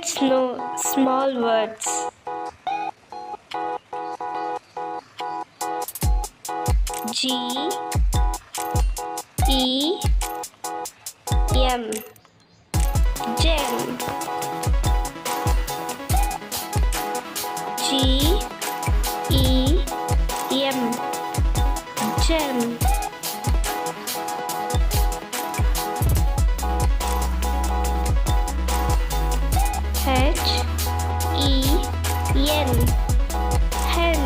Let's know small words. G E M gem. G E M gem. H E N hen.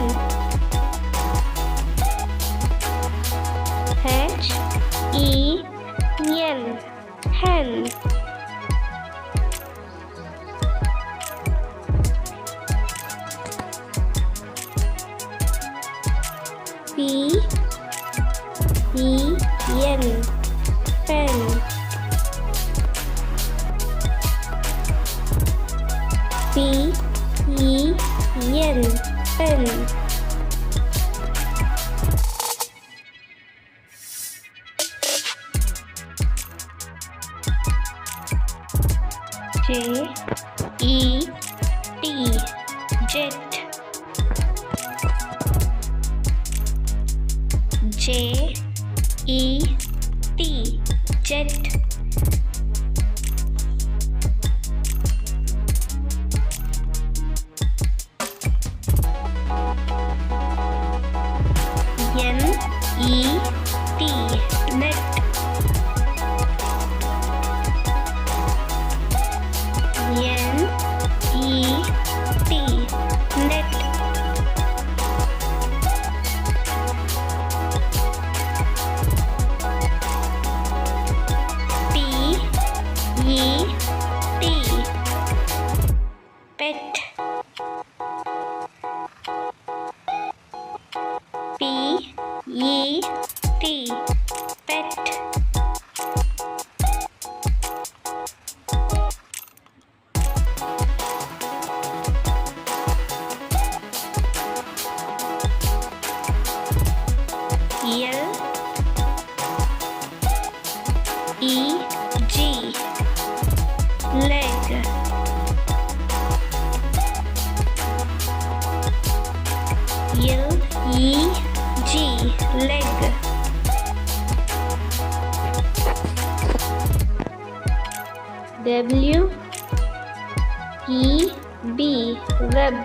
H E N hen. P E N pen. P E N pen. J E T jet. J E T jet. N E T net. N E T net. P E T pet. P E T pet. L E G leg. L E G leg. W E B web.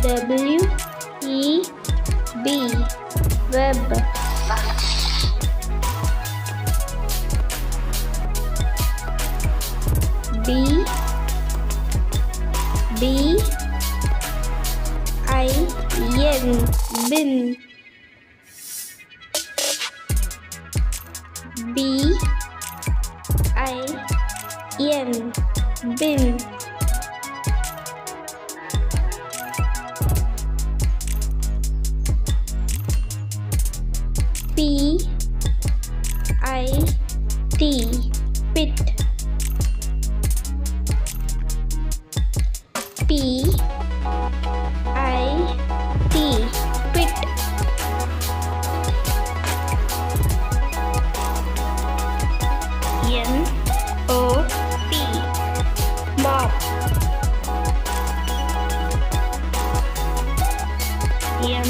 W E B web. B B I N bin. B I N bin. P I T pit. P I T pit. N O P mop. M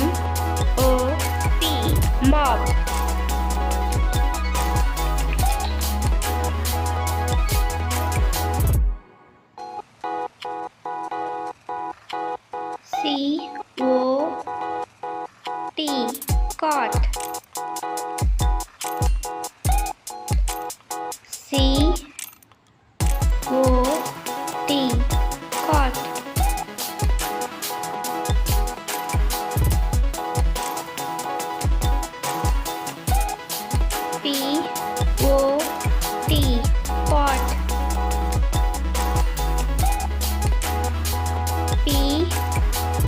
O P mop. C O T cot. C O T cot. P O T pot. P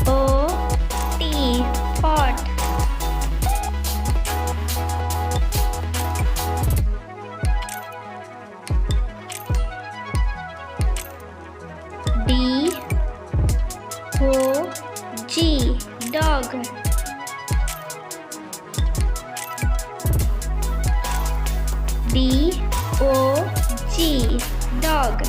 O T pot. D O G dog. D O G, dog.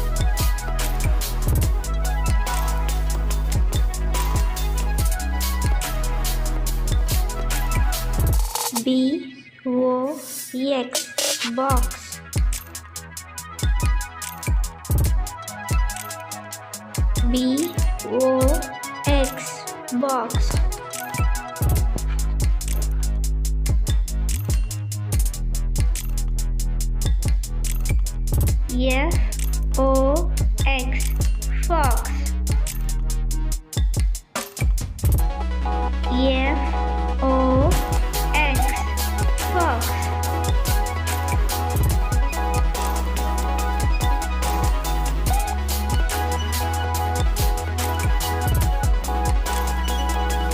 B, O, X, box. B, O, X, box. F, O, X, fox. F, O, X, fox.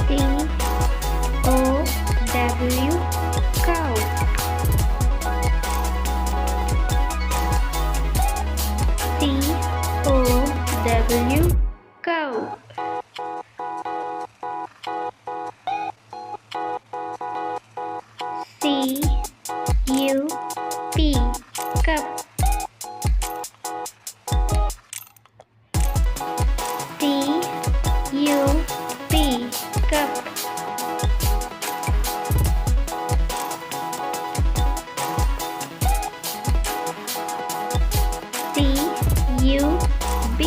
C, O, W, cow. C, O, W, cow. C, U, P, cup. C, U, P, cup. C, U, B,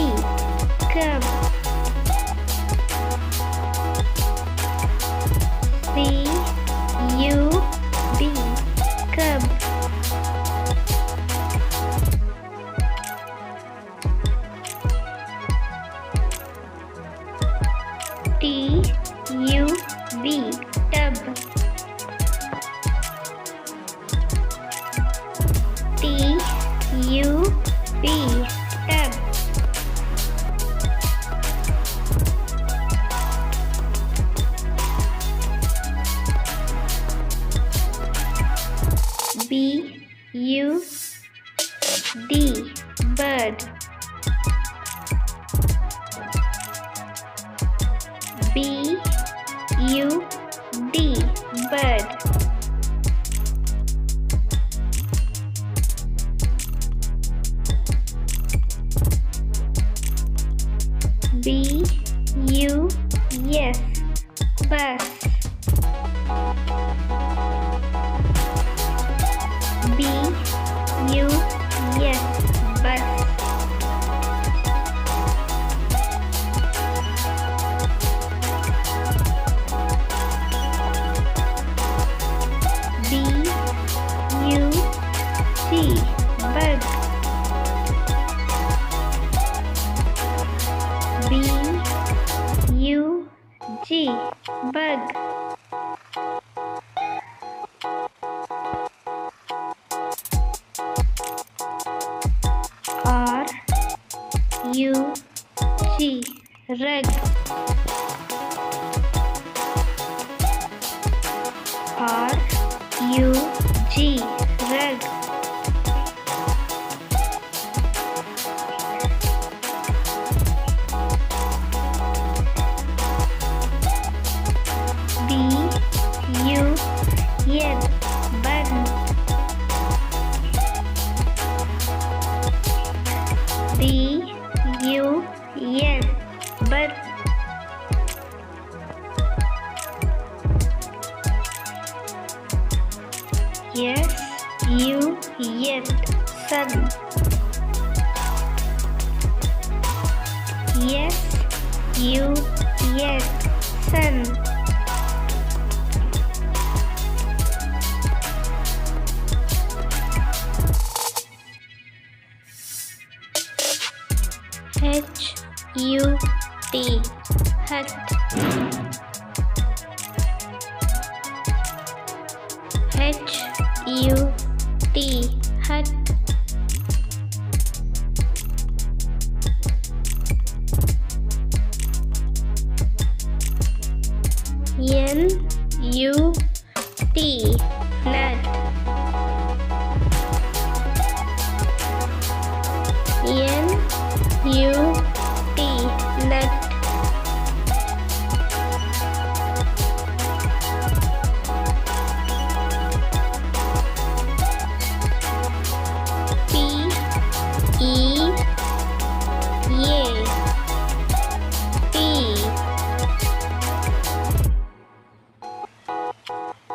cub. C, U, B, cub. T, U, B, tub. T, U, B, tub. B, U, D, bird. B, U, D, bird. B, U, yes, bus. B, U, yes, bus. B, U, C, bug. B, U, G, bug. R, U, G, rug. R, U, G, rug. B, U, yet, button. B, U, yes, but. Yes, you, yet, sun. Yes, you, yet, sun. H, U, T, hut. H, U, T, hut. N, U, T, nut. N, U, T, nut.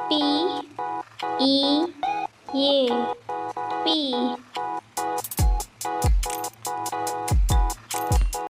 P E A P